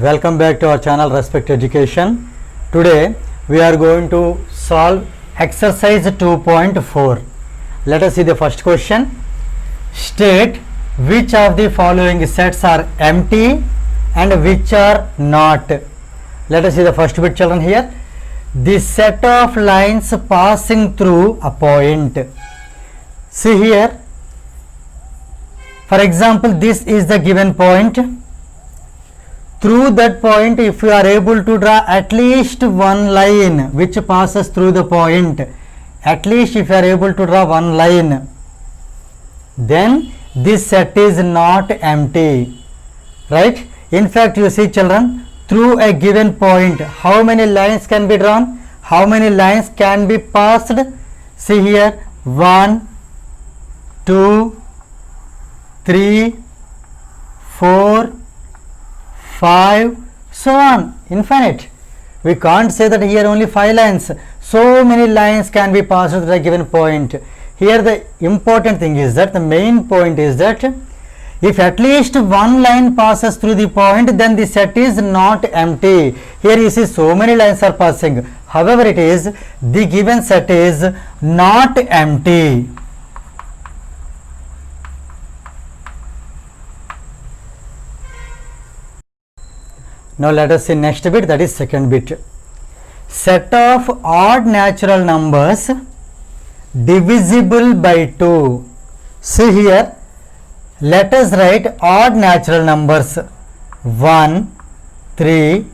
Welcome back to our channel Respect Education. Today we are going to solve exercise 2.4. Let us see the first question. State which of the following sets are empty and which are not. Let us see the first bit, children. Here the set of lines passing through a point. See here, for example, this is the given point. Through that point, if you are able to draw at least one line which passes through the point, at least if you are able to draw one line, then this set is not empty, right? In fact, you see, children, through a given point, how many lines can be drawn? How many lines can be passed? See here, 1, 2, 3, 4, 5, so on, infinite. We can't say that here only 5 lines. So many lines can be passed through a given point. Here the important thing is that the main point is that if at least one line passes through the point, then the set is not empty. Here you see so many lines are passing. However, it is the given set is not empty. Now let us see next bit, that is second bit. Set of odd natural numbers divisible by 2. See here, let us write odd natural numbers 1, 3,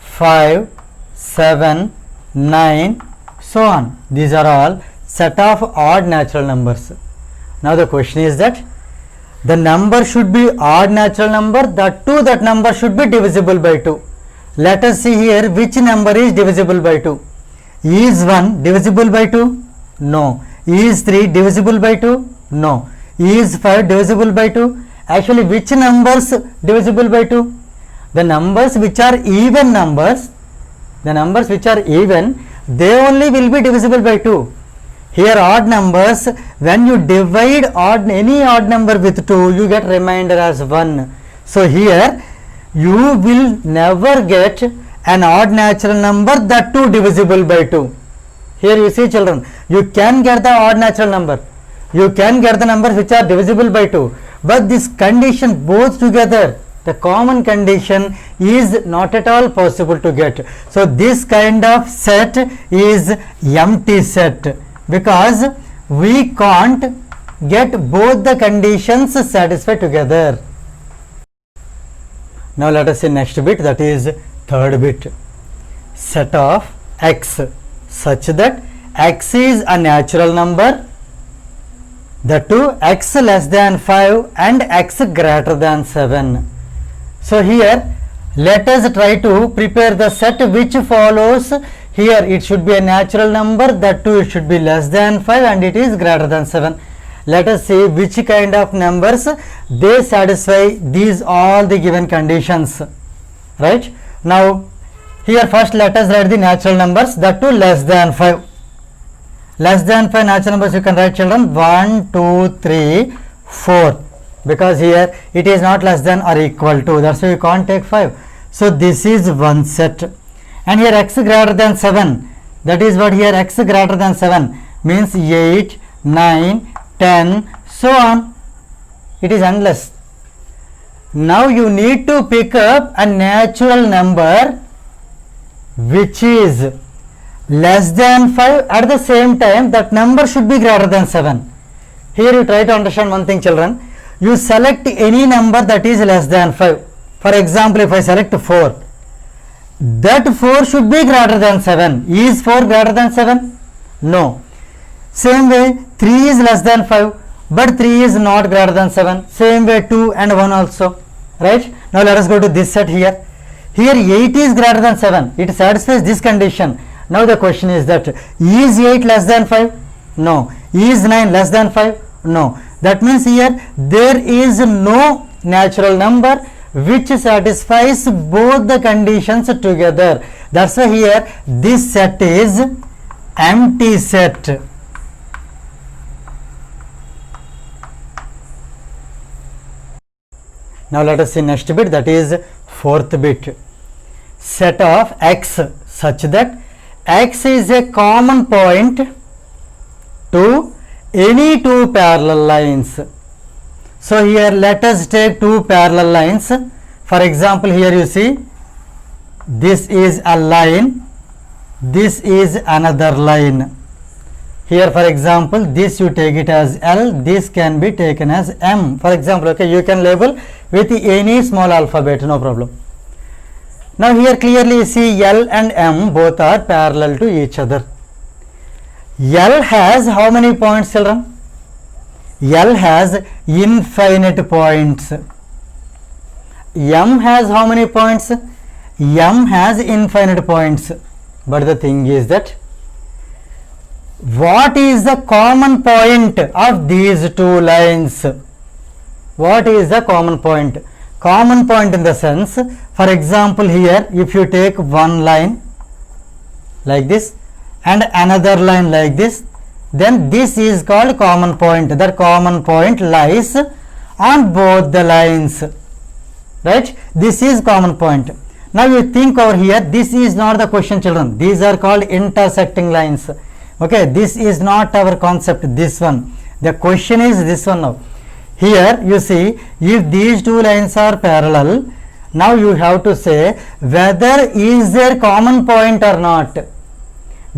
5, 7, 9, so on. These are all set of odd natural numbers. Now the question is that the number should be odd natural number, that number should be divisible by 2. Let us see here which number is divisible by 2. Is 1 divisible by 2? No. Is 3 divisible by 2? No. Is 5 divisible by 2? Actually, which numbers divisible by 2? The numbers which are even numbers, they only will be divisible by 2. Here odd numbers, when you divide any odd number with 2, you get remainder as 1. So here you will never get an odd natural number, that too divisible by 2. Here you see, children, you can get the odd natural number, you can get the numbers which are divisible by 2, but this condition both together, the common condition, is not at all possible to get. So this kind of set is empty set, because we can't get both the conditions satisfied together. Now let us see next bit, that is third bit. Set of x such that x is a natural number, that too x less than 5 and x greater than 7. So here let us try to prepare the set which follows. Here it should be a natural number, that too it should be less than 5 and it is greater than 7. Let us see which kind of numbers they satisfy these all the given conditions, right? Now here first let us write the natural numbers, that too less than 5. Less than 5 natural numbers you can write, children, 1, 2, 3, 4, because here it is not less than or equal to, that's why you can't take 5. So this is one set. And here x greater than 7, that is what here x greater than 7 means 8, 9, 10, so on. It is endless. Now you need to pick up a natural number which is less than 5, at the same time that number should be greater than 7. Here you try to understand one thing, children. You select any number that is less than 5. For example, if I select 4, that 4 should be greater than 7. Is 4 greater than 7? No. Same way 3 is less than 5, but 3 is not greater than 7. Same way 2 and 1 also, right? Now let us go to this set here. Here 8 is greater than 7. It satisfies this condition. Now the question is that is 8 less than 5? No. Is 9 less than 5? No. That means here there is no natural number which satisfies both the conditions together. That's why here this set is empty set. Now let us see next bit, that is fourth bit, set of x such that x is a common point to any two parallel lines. So here let us take two parallel lines. For example, here you see this is a line, this is another line. Here for example, this you take it as L, this can be taken as M. For example, okay, you can label with any small alphabet, no problem. Now here clearly you see L and M both are parallel to each other. L has how many points, children? L has infinite points. M has how many points? M has infinite points. But the thing is that what is the common point of these two lines? What is the common point? Common point in the sense, for example, here if you take one line like this and another line like this, then this is called common point. That common point lies on both the lines, right? This is common point. Now you think over here, this is not the question, children. These are called intersecting lines. Okay, this is not our concept, this one. The question is this one now. Here you see, if these two lines are parallel, now you have to say whether is there common point or not.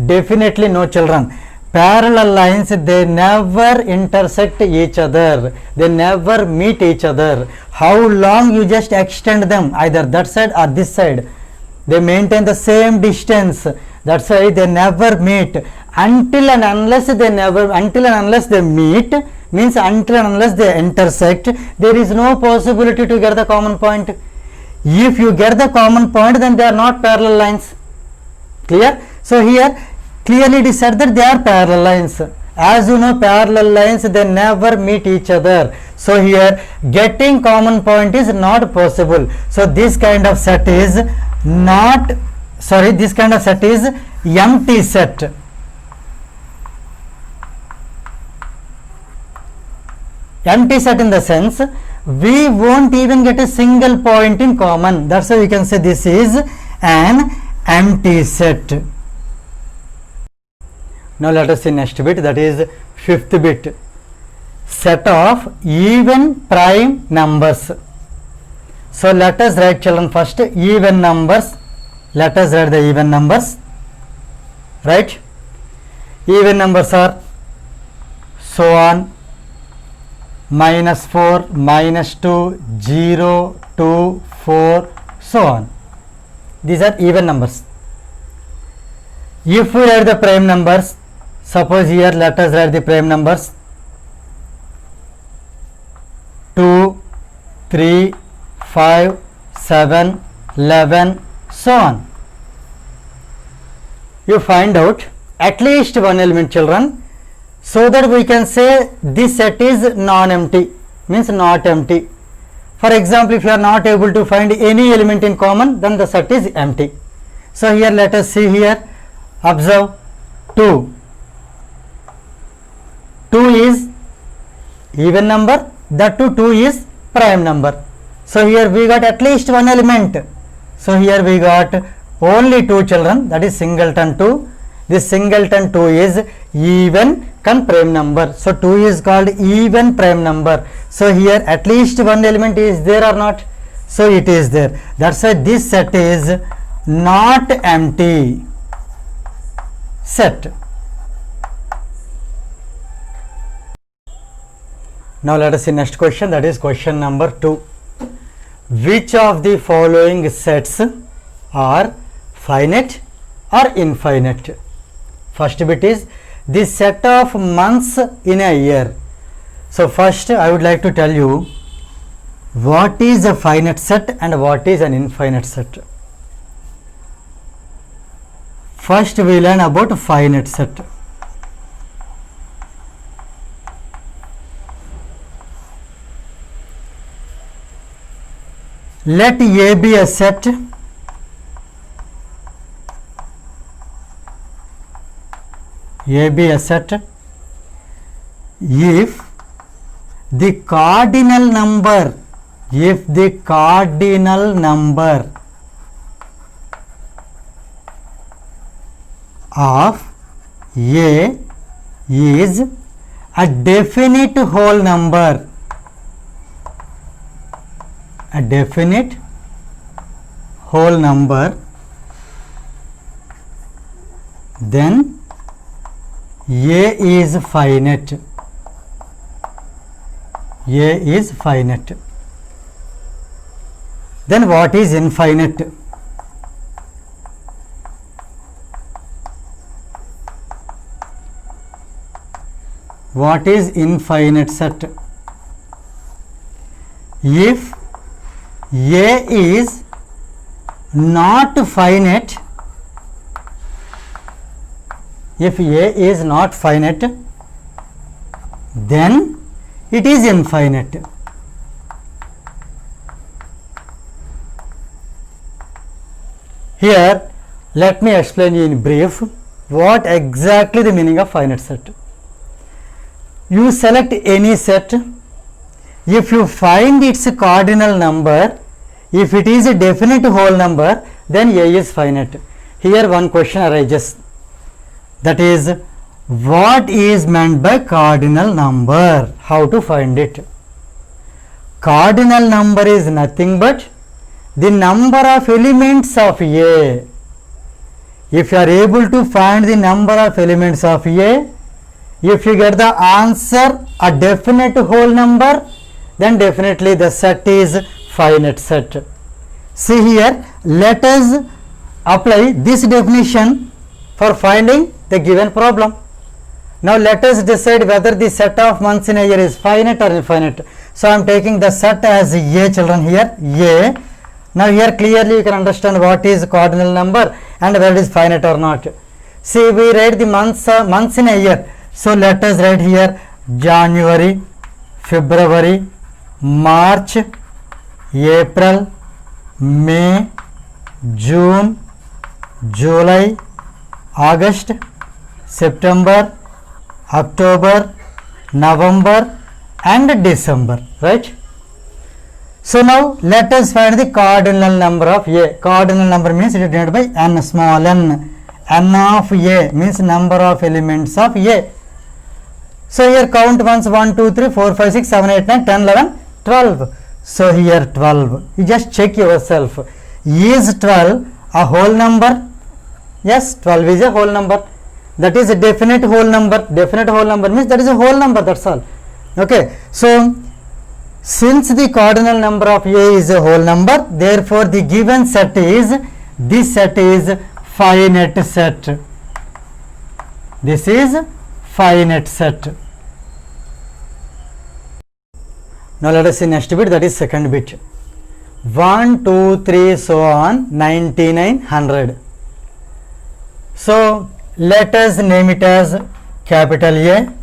Definitely no, children. Parallel lines, they never intersect each other. They never meet each other. How long you just extend them, either that side or this side. They maintain the same distance. That's why they never meet. Until and unless they meet, means until and unless they intersect, there is no possibility to get the common point. If you get the common point, then they are not parallel lines. Clear? So here clearly it is said that they are parallel lines. As you know, parallel lines, they never meet each other. So here getting common point is not possible. So this kind of set is empty set. Empty set in the sense, we won't even get a single point in common. That's why we can say this is an empty set. Now let us see next bit, that is fifth bit, set of even prime numbers. So let us write, children, first even numbers. Let us write the even numbers, right? Even numbers are so on, -4, -2, 0, 2, 4, so on. These are even numbers. If we write the prime numbers, suppose here let us write the prime numbers 2, 3, 5, 7, 11, so on. You find out at least one element, children, so that we can say this set is non-empty, means not empty. For example, if you are not able to find any element in common, then the set is empty. So here let us see here, observe 2. 2 is even number, that too 2 is prime number. So here we got at least one element. So here we got only 2, children, that is singleton 2. This singleton 2 is even prime number. So 2 is called even prime number. So here at least one element is there or not? So it is there. That's why this set is not empty set. Now let us see next question, that is question number 2. Which of the following sets are finite or infinite? First bit is the set of months in a year. So first I would like to tell you what is a finite set and what is an infinite set. First we learn about finite set. Let A be a set if the cardinal number if the cardinal number of A is a definite whole number, a definite whole number, then A is finite. A is finite. Then what is infinite? What is infinite set? If A is not finite, if A is not finite, then it is infinite. Here, let me explain you in brief what exactly the meaning of finite set. You select any set. If you find its cardinal number, if it is a definite whole number, then A is finite. Here one question arises, that is, what is meant by cardinal number? How to find it? Cardinal number is nothing but the number of elements of A. If you are able to find the number of elements of A, if you get the answer a definite whole number, then definitely the set is finite set. See here, let us apply this definition for finding the given problem. Now let us decide whether the set of months in a year is finite or infinite. So I am taking the set as A, children, here A. Now here clearly you can understand what is cardinal number and whether it is finite or not. See, we write the months in a year. So let us write here January, February, March, April, May, June, July, August, September, October, November and December, right? So now let us find the cardinal number of A. Cardinal number means it is denoted by n, small n. N of A means number of elements of A. So here count once, 1, 2, 3, 4, 5, 6, 7, 8, 9, 10, 11, 12. So here 12. You just check yourself. Is 12 a whole number? Yes, 12 is a whole number. That is a definite whole number. Definite whole number means that is a whole number, that's all. Okay. So since the cardinal number of A is a whole number, therefore the given set is, this set is finite set. This is finite set. Now let us see next bit, that is second bit. 1, 2, 3, so on, 99, 100. So let us name it as capital A.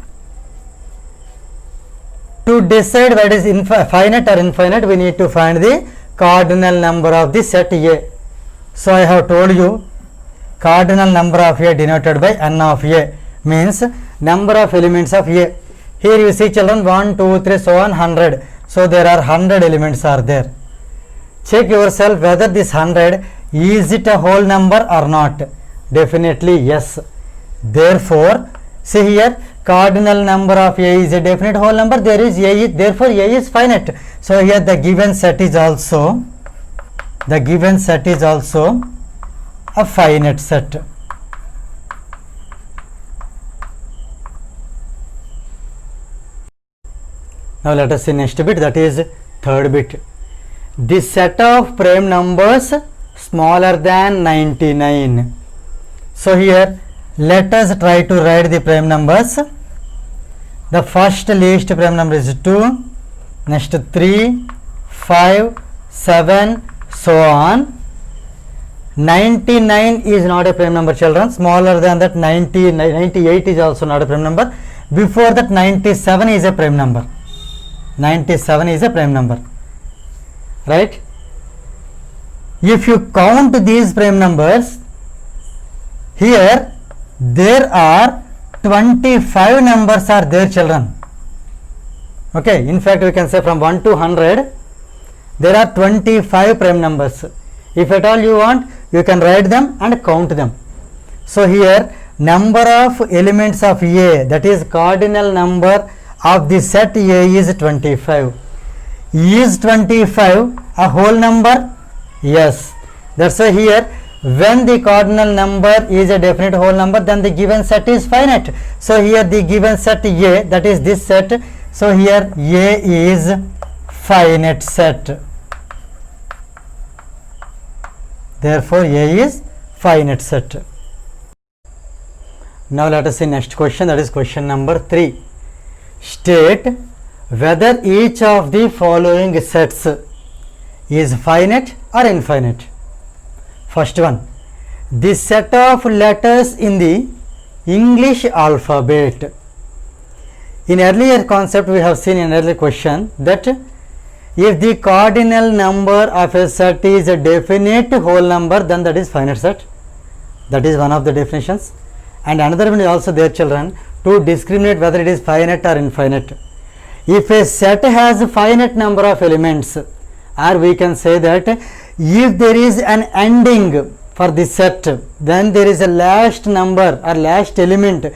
To decide what is finite or infinite, we need to find the cardinal number of the set A. So I have told you, cardinal number of A denoted by n of A means number of elements of A. Here you see, children, 1, 2, 3, so on, 100. So there are 100 elements are there. Check yourself whether this 100 is it a whole number or not. Definitely yes. Therefore, see here, cardinal number of A is a definite whole number. There is A is, therefore A is finite. So here the given set is also a finite set. Now let us see next bit, that is third bit. The set of prime numbers smaller than 99. So here let us try to write the prime numbers. The first least prime number is 2, next 3, 5, 7, so on. 99 is not a prime number, children. Smaller than that, 98 is also not a prime number. Before that, 97 is a prime number. 97 is a prime number, right? If you count these prime numbers, here there are 25 numbers are there, children. Okay, in fact we can say from 1 to 100 there are 25 prime numbers. If at all you want, you can write them and count them. So here number of elements of A, that is cardinal number of the set A, is 25. Is 25 a whole number? Yes. That's why here when the cardinal number is a definite whole number, then the given set is finite. So here the given set A, that is this set, so here A is finite set. Therefore A is finite set. Now let us see next question, that is question number 3. State whether each of the following sets is finite or infinite. First one, the set of letters in the English alphabet. In earlier concept we have seen in earlier question that if the cardinal number of a set is a definite whole number, then that is finite set. That is one of the definitions. And another one is also there, children, to discriminate whether it is finite or infinite. If a set has a finite number of elements, or we can say that if there is an ending for the set, then there is a last number or last element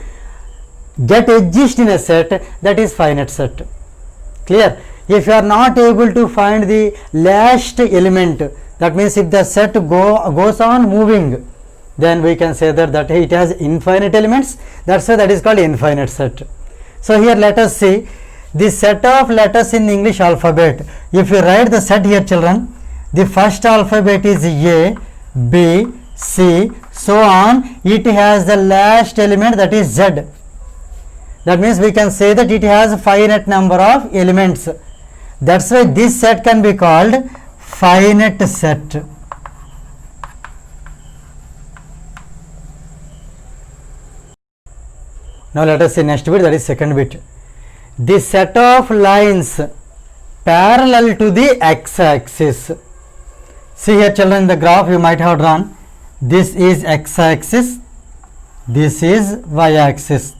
that exists in a set, that is finite set. Clear? If you are not able to find the last element, that means if the set goes on moving, then we can say that it has infinite elements. That's why that is called infinite set. So here let us see the set of letters in English alphabet. If you write the set here, children, the first alphabet is A, B, C, so on. It has the last element, that is Z. That means we can say that it has a finite number of elements. That's why this set can be called finite set. Now let us see next bit, that is second bit. The set of lines parallel to the x-axis. See here, children, in the graph you might have drawn. This is x-axis, this is y-axis.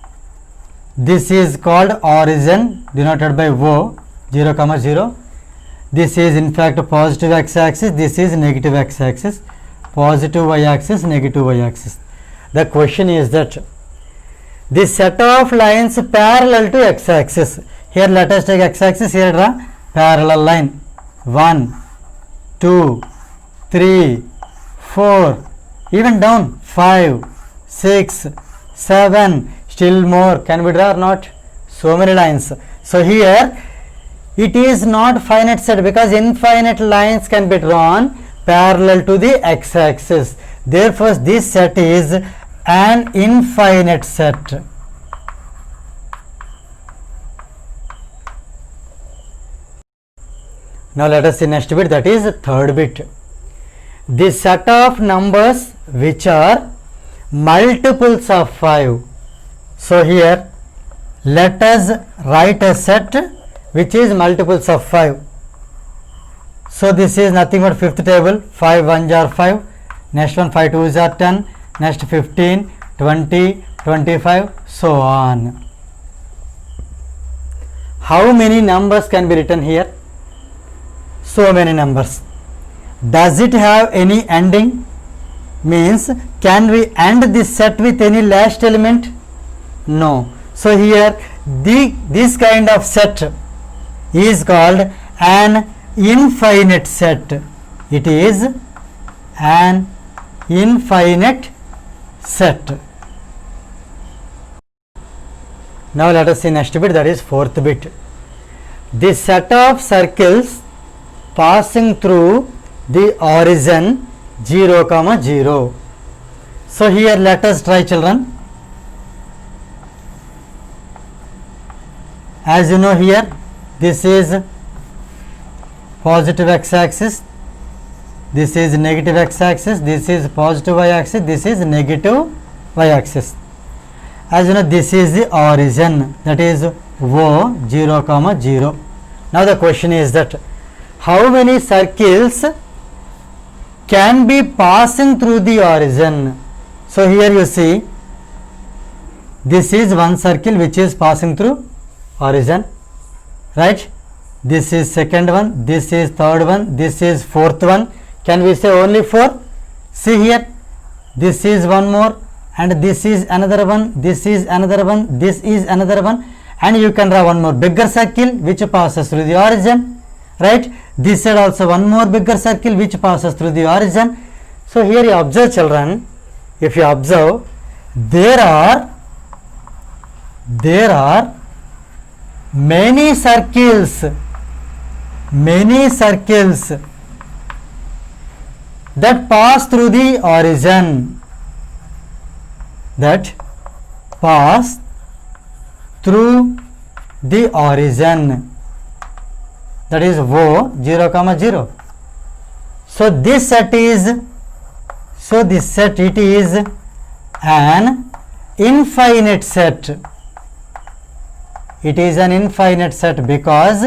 This is called origin, denoted by O, 0, 0. This is in fact positive x-axis, this is negative x-axis, positive y-axis, negative y-axis. The question is that the set of lines parallel to x-axis. Here let us take x-axis, here draw parallel line 1, 2, 3, 4, even down 5, 6, 7, still more. Can we draw or not? So many lines. So here it is not finite set because infinite lines can be drawn parallel to the x-axis. Therefore this set is an infinite set. Now let us see next bit, that is third bit. The set of numbers which are multiples of 5. So here let us write a set which is multiples of 5. So this is nothing but fifth table, 5 1s are 5, next one 5 2s are 10, next 15, 20, 25, so on. How many numbers can be written here? So many numbers. Does it have any ending? Means can we end this set with any last element? No. So here this kind of set is called an infinite set. It is an infinite set. Now let us see next bit, that is fourth bit. The set of circles passing through the origin 0, 0. So here let us try, children. As you know, here this is positive x-axis, this is negative x-axis, this is positive y-axis, this is negative y-axis. As you know, this is the origin, that is O, 0, 0. Now the question is that how many circles can be passing through the origin? So here you see this is one circle which is passing through origin, right? this is second one, this is third one, this is fourth one. Can we say only 4? See here, this is one more, and this is another one, this is another one, this is another one, and you can draw one more bigger circle which passes through the origin, right? This side also one more bigger circle which passes through the origin. So here you observe, children, if you observe, there are many circles that pass through the origin, that is O 0, 0. So this set it is an infinite set. It is an infinite set because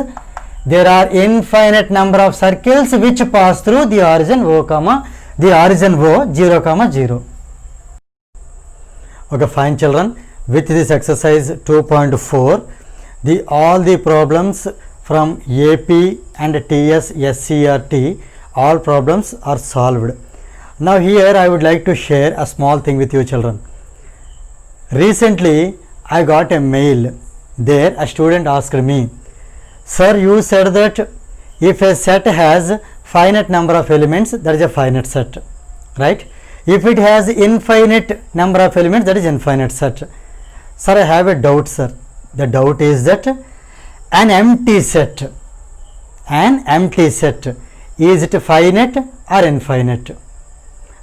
there are infinite number of circles which pass through the origin O, 0, 0. Okay, fine, children. With this exercise 2.4, all the problems from AP and TS SCRT, all problems are solved. Now here I would like to share a small thing with you, children. Recently I got a mail. There a student asked me, sir, you said that if a set has finite number of elements, that is a finite set, right? If it has infinite number of elements, that is infinite set. Sir, I have a doubt, sir. The doubt is that an empty set, is it finite or infinite?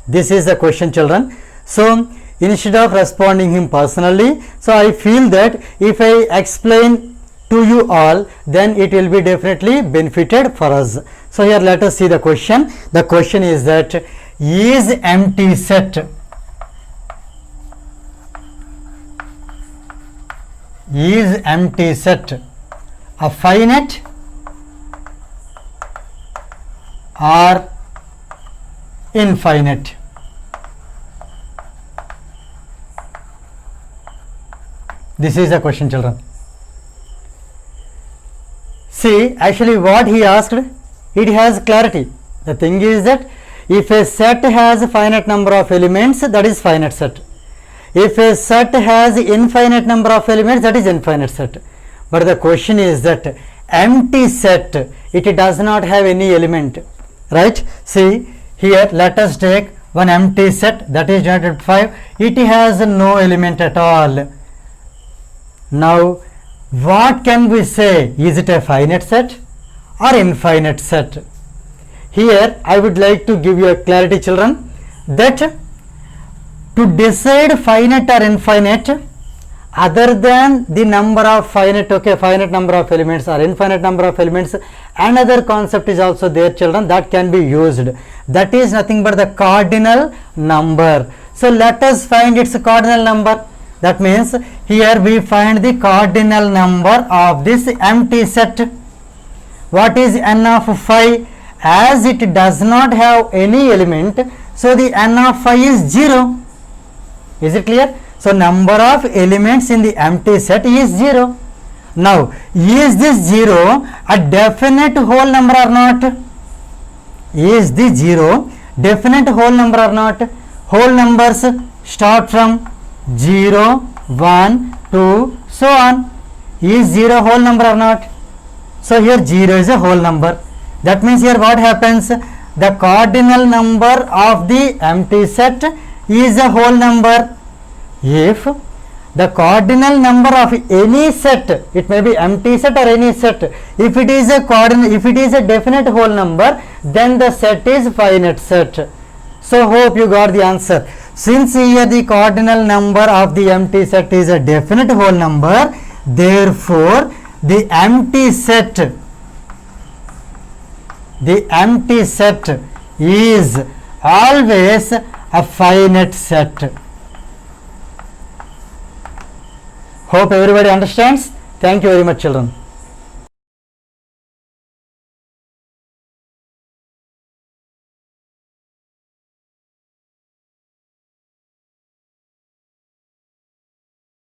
This is the question, children. So instead of responding him personally, so I feel that if I explain to you all, then it will be definitely benefited for us. So here let us see the question. The question is that is empty set a finite or infinite? This is the question, children. See, actually what he asked, it has clarity. The thing is that if a set has a finite number of elements, that is finite set. If a set has infinite number of elements, that is infinite set. But the question is that empty set, it does not have any element, right? See here, let us take one empty set, that is denoted by 5. It has no element at all. Now what can we say? Is it a finite set or infinite set? Here I would like to give you a clarity, children, that to decide finite or infinite, other than the number of finite number of elements or infinite number of elements, another concept is also there, children, that can be used. That is nothing but the cardinal number. So let us find its cardinal number. That means here we find the cardinal number of this empty set. What is n of 5? As it does not have any element, so the n of 5 is 0. Is it clear? So number of elements in the empty set is 0. Now is this 0 a definite whole number or not? Is the 0 definite whole number or not? Whole numbers start from 0, 1, 2, so on. Is 0 whole number or not? So here 0 is a whole number. That means here what happens? The cardinal number of the empty set is a whole number. If the cardinal number of any set, it may be empty set or any set, if it is a definite whole number, then the set is finite set. So hope you got the answer. Since here the cardinal number of the empty set is a definite whole number, therefore the empty set is always a finite set. Hope everybody understands. Thank you very much, children.